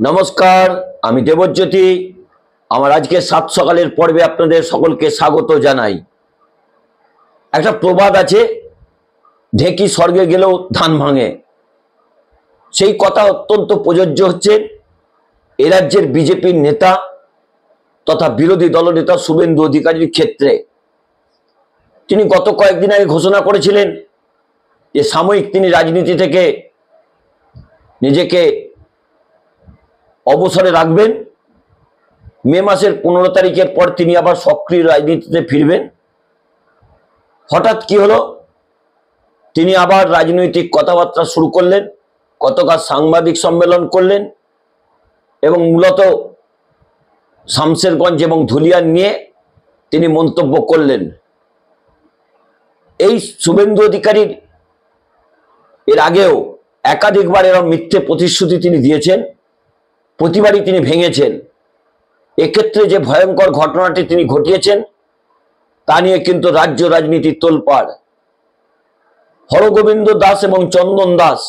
নমস্কার, আমি দেবজ্যোতি। আমার আজকে সাত সকালের পর্বে আপনাদের সকলকে স্বাগত জানাই। একটা প্রবাদ আছে, ঢেকি স্বর্গে গেলেও ধান ভাঙে। সেই কথা অত্যন্ত প্রযোজ্য হচ্ছে এ রাজ্যের বিজেপির নেতা তথা বিরোধী দলনেতা শুভেন্দু অধিকারীর ক্ষেত্রে। তিনি গত কয়েকদিন আগে ঘোষণা করেছিলেন যে সাময়িক তিনি রাজনীতি থেকে নিজেকে অবসরে রাখবেন। মে মাসের 15 তারিখের পর তিনি আবার সক্রিয় রাজনীতিতে ফিরবেন। হঠাৎ কি হলো, তিনি আবার রাজনৈতিক কথাবার্তা শুরু করলেন। গতকাল সাংবাদিক সম্মেলন করলেন এবং মূলত শামশেরগঞ্জ এবং ধুলিয়ান নিয়ে তিনি মন্তব্য করলেন। এই শুভেন্দু অধিকারীর এর আগেও একাধিকবার এরকম মিথ্যে প্রতিশ্রুতি তিনি দিয়েছেন, প্রতিবারই তিনি ভেঙেছেন। এক্ষেত্রে যে ভয়ঙ্কর ঘটনাটি তিনি ঘটিয়েছেন তা নিয়ে কিন্তু রাজ্য রাজনীতির তোলপাড়। হরগোবিন্দ দাস এবং চন্দন দাস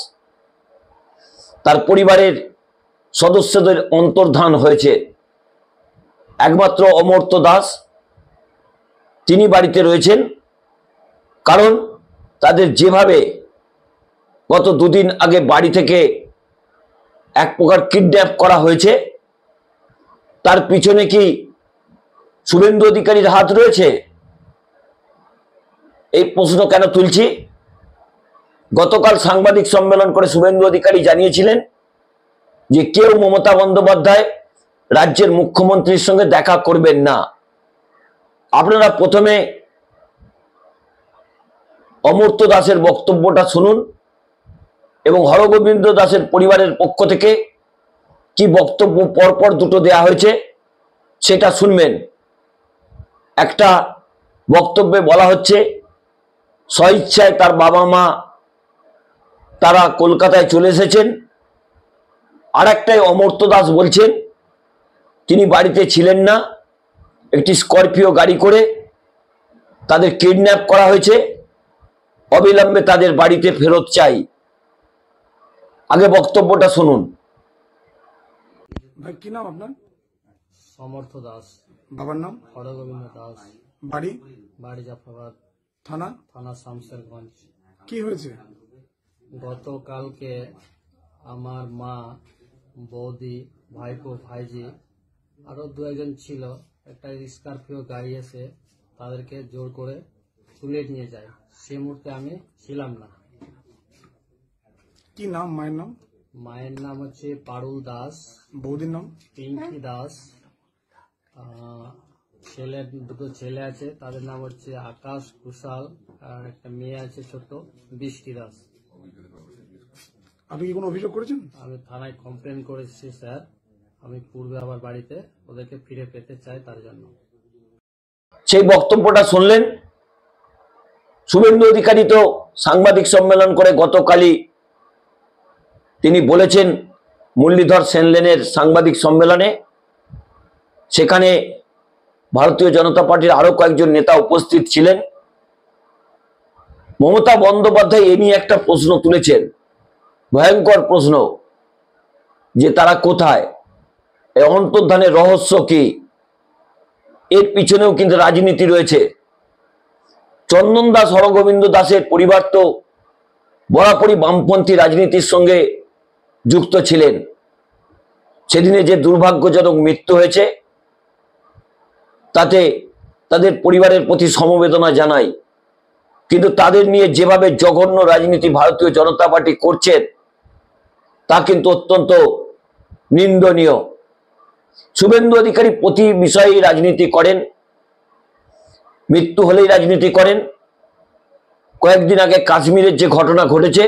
তার পরিবারের সদস্যদের অন্তর্ধান হয়েছে। একমাত্র অমর্ত্য দাস তিনি বাড়িতে রয়েছেন, কারণ তাদের যেভাবে গত দুদিন আগে বাড়ি থেকে এক প্রকার কিডন্যাপ করা হয়েছে, তার পিছনে কি শুভেন্দু অধিকারীর হাত রয়েছে? এই প্রশ্ন কেন তুলছি? গতকাল সাংবাদিক সম্মেলন করে শুভেন্দু অধিকারী জানিয়েছিলেন যে কেউ মমতা বন্দ্যোপাধ্যায় রাজ্যের মুখ্যমন্ত্রীর সঙ্গে দেখা করবেন না। আপনারা প্রথমে অমর্ত্য দাসের বক্তব্যটা শুনুন এবং হরগোবিন্দ দাসের পরিবারের পক্ষ থেকে কি বক্তব্য পরপর দুটো দেয়া হয়েছে সেটা শুনবেন। একটা বক্তব্যে বলা হচ্ছে স্বইচ্ছায় তার বাবা মা তারা কলকাতায় চলে এসেছেন। আর একটাই অমর্ত্য দাস বলছেন তিনি বাড়িতে ছিলেন না, একটি স্করপিও গাড়ি করে তাদের কিডন্যাপ করা হয়েছে, অবিলম্বে তাদের বাড়িতে ফেরত চাই। আগে বক্তব্যটা শুনুন। ভাই কি নাম আপনার? সমর্থ দাস। বাবার নাম? হরগোবিন্দ দাস। বাড়ি? বাড়ি জাফরাবাদ। থানা? থানা শামশেরগঞ্জ। কি হয়েছে? গতকালকে আমার মা, বৌদি, ভাইপো, ভাইজি আরো দু একজন ছিল, একটা স্করপিও গাড়ি এসে তাদেরকে জোর করে তুলে নিয়ে যায়। সে মুহূর্তে আমি ছিলাম না। কি নাম মায়ের নাম? মায়ের নাম হচ্ছে পারুল দাস। বৌদির নাম? পিঙ্কি দাস। দুটো ছেলে আছে, তাদের নাম হচ্ছে আকাশ, কুশাল, আর একটা মেয়ে আছে ছোট, বৃষ্টি দাস। আপনি কি কোনো অভিযোগ করেছেন? আমি থানায় কমপ্লেন করেছি স্যার। আমি পূর্বে আবার বাড়িতে ওদেরকে ফিরে পেতে চাই, তার জন্য। সেই বক্তব্যটা শুনলেন। শুভেন্দু অধিকারী তো সাংবাদিক সম্মেলন করে গতকালই তিনি বলেছেন মুরলীধর সেনলেনের সাংবাদিক সম্মেলনে, সেখানে ভারতীয় জনতা পার্টির আরো কয়েকজন নেতা উপস্থিত ছিলেন। মমতা বন্দ্যোপাধ্যায় এ নিয়ে একটা প্রশ্ন তুলেছেন, ভয়ঙ্কর প্রশ্ন, যে তারা কোথায়, এই অন্তর্ধানের রহস্য কি? এর পিছনেও কিন্তু রাজনীতি রয়েছে। চন্দন দাস, হরগোবিন্দ দাসের পরিবার তো বরাবরই বামপন্থী রাজনীতির সঙ্গে যুক্ত ছিলেন। সেদিনে যে দুর্ভাগ্যজনক মৃত্যু হয়েছে তাতে তাদের পরিবারের প্রতি সমবেদনা জানাই, কিন্তু তাদের নিয়ে যেভাবে জঘন্য রাজনীতি ভারতীয় জনতা পার্টি করছেন তা কিন্তু অত্যন্ত নিন্দনীয়। শুভেন্দু অধিকারী প্রতি বিষয়েই রাজনীতি করেন, মৃত্যু হলেই রাজনীতি করেন। কয়েকদিন আগে কাশ্মীরের যে ঘটনা ঘটেছে,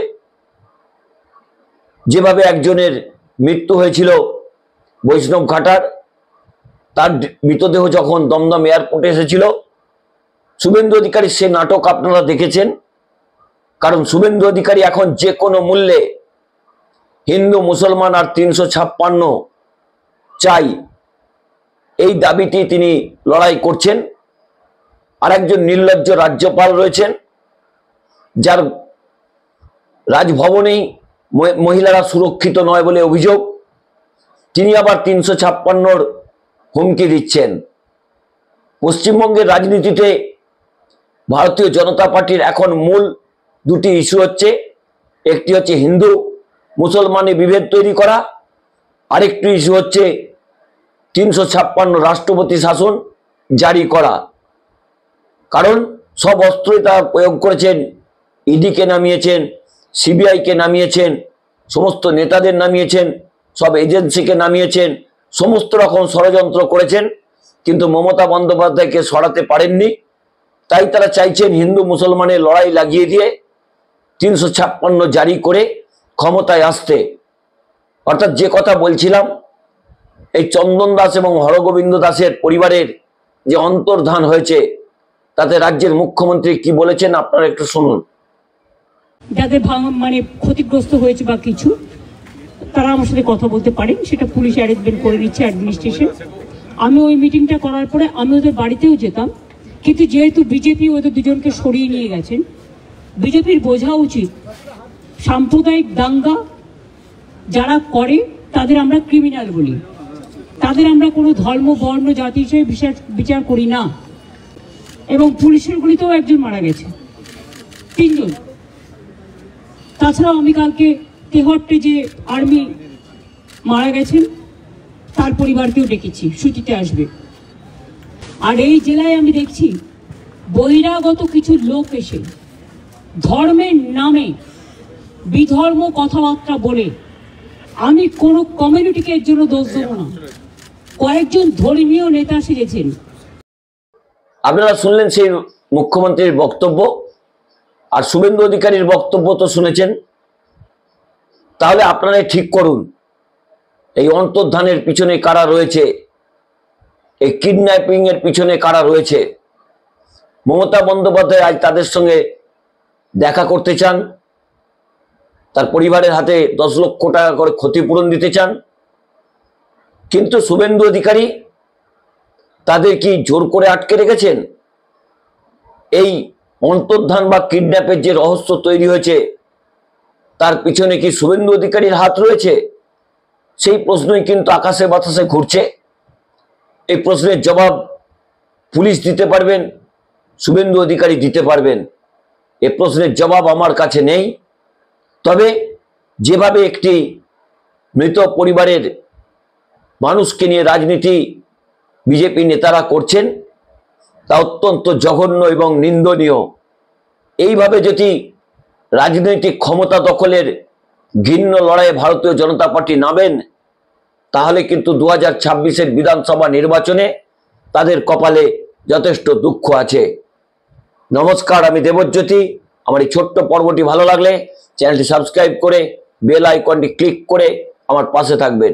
যেভাবে একজনের মৃত্যু হয়েছিল বৈষ্ণব ঘাটার, তার মৃতদেহ যখন দমদম এয়ারপোর্টে এসেছিল, শুভেন্দু অধিকারী সে নাটক আপনারা দেখেছেন। কারণ শুভেন্দু অধিকারী এখন যে কোনো মূল্যে হিন্দু, মুসলমান আর 356 চাই, এই দাবিটি তিনি লড়াই করছেন। আর একজন নির্লজ্জ রাজ্যপাল রয়েছেন, যার রাজভবনেই মহিলারা সুরক্ষিত নয় বলে অভিযোগ। তিনি আবার 356 হুমকি দিচ্ছেন। পশ্চিমবঙ্গের রাজনীতিতে ভারতীয় জনতা পার্টির এখন মূল দুটি ইস্যু হচ্ছে, একটি হচ্ছে হিন্দু মুসলমানে বিভেদ তৈরি করা, আরেকটি ইস্যু হচ্ছে 356 রাষ্ট্রপতি শাসন জারি করা। কারণ সব অস্ত্রই তারা প্রয়োগ করেছেন, ইডিকে নামিয়েছেন, সিবিআইকে নামিয়েছেন, সমস্ত নেতাদের নামিয়েছেন, সব এজেন্সিকে নামিয়েছেন, সমস্ত রকম ষড়যন্ত্র করেছেন, কিন্তু মমতা বন্দ্যোপাধ্যায়কে সরাতে পারেননি। তাই তারা চাইছেন হিন্দু মুসলমানের লড়াই লাগিয়ে দিয়ে 356 জারি করে ক্ষমতায় আসতে। অর্থাৎ যে কথা বলছিলাম, এই চন্দন দাস এবং হরগোবিন্দ দাসের পরিবারের যে অন্তর্ধান হয়েছে, তাতে রাজ্যের মুখ্যমন্ত্রী কি বলেছেন আপনারা একটু শুনুন। যাদের মানে ক্ষতিগ্রস্ত হয়েছে বা কিছু, তারা আমার সাথে কথা বলতে পারেন, সেটা পুলিশ অ্যারেঞ্জমেন্ট করে নিচ্ছে, অ্যাডমিনিস্ট্রেশন। আমি ওই মিটিংটা করার পরে আমি ওদের বাড়িতেও যেতাম, কিন্তু যেহেতু বিজেপি ওদের দুজনকে সরিয়ে নিয়ে গেছেন, বিজেপির বোঝা উচিত সাম্প্রদায়িক দাঙ্গা যারা করে তাদের আমরা ক্রিমিনাল বলি, তাদের আমরা কোনো ধর্ম বর্ণ জাতি হিসেবে বিচার করি না। এবং পুলিশের গুলিতেও একজন মারা গেছে, 3 জন। তাছাড়াও আমি কালকে তেহট্টে যে আর্মি মারা গেছেন তার পরিবারকেও ডেকেছি, ছুটিতে আসবে। আর এই জেলায় আমি দেখছি বহিরাগত কিছু লোক এসে ধর্মের নামে বিধর্ম কথাবার্তা বলে, আমি কোনো কমিউনিটিকে এর জন্য দোষ দেবো না, কয়েকজন ধর্মীয় নেতা সেজেছেন। আপনারা শুনলেন সেই মুখ্যমন্ত্রীর বক্তব্য, আর শুভেন্দু অধিকারীর বক্তব্য তো শুনেছেন। তাহলে আপনারা ঠিক করুন, এই অন্তর্ধানের পিছনে কারা রয়েছে, এই কিডন্যাপিং এর পিছনে কারা রয়েছে। মমতা বন্দ্যোপাধ্যায় আজ তাদের সঙ্গে দেখা করতে চান, তার পরিবারের হাতে 10 লক্ষ টাকা করে ক্ষতিপূরণ দিতে চান, কিন্তু শুভেন্দু অধিকারী তাদের কি জোর করে আটকে রেখেছেন? এই অন্তর্ধান বা কিডন্যাপের যে রহস্য তৈরি হয়েছে, তার পিছনে কি শুভেন্দু অধিকারীর হাত রয়েছে? সেই প্রশ্নই কিন্তু আকাশে বাতাসে ঘুরছে। এই প্রশ্নের জবাব পুলিশ দিতে পারবেন, শুভেন্দু অধিকারী দিতে পারবেন। এই প্রশ্নের জবাব আমার কাছে নেই। তবে যেভাবে একটি মৃত পরিবারের মানুষকে নিয়ে রাজনীতি বিজেপি নেতারা করছেন, তা অত্যন্ত জঘন্য এবং নিন্দনীয়। এইভাবে যদি রাজনৈতিক ক্ষমতা দখলের ঘৃণ্য লড়াইয়ে ভারতীয় জনতা পার্টি নামেন, তাহলে কিন্তু 2026-এর বিধানসভা নির্বাচনে তাদের কপালে যথেষ্ট দুঃখ আছে। নমস্কার, আমি দেবজ্যোতি। আমার এই ছোট্ট পর্বটি ভালো লাগলে চ্যানেলটি সাবস্ক্রাইব করে বেল আইকনটি ক্লিক করে আমার পাশে থাকবেন।